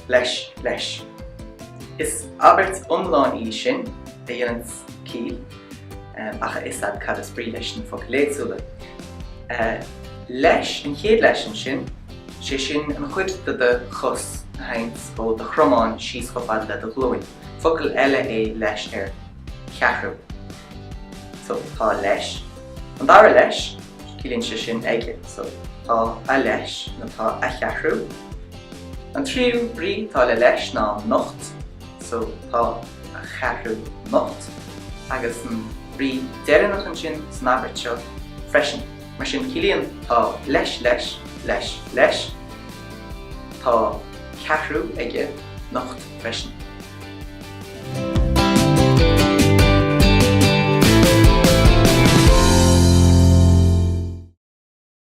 leis, leis. Is Albert omláin í sin, de dhéanamh cíl, acha is ad cad is brí leis an fhocléadsúla. Leis, an chéad leis an sin, sé sin an chuid de chus haint ó de chromáin síos go fad le de blúirín. Focail eile leis ceathrú. So, tá leis. An dara leis, cílíonn sé sin aige. So, tá a leis na tá a ceathrú. An tríú brí tá le leis ná nocht. So, tá a cheathrú nocht. Agus an brí deireanach an sin san abhairt seo freisin. Mar sin cílíonn tá leis. Tá ceathrú aige nocht freisin.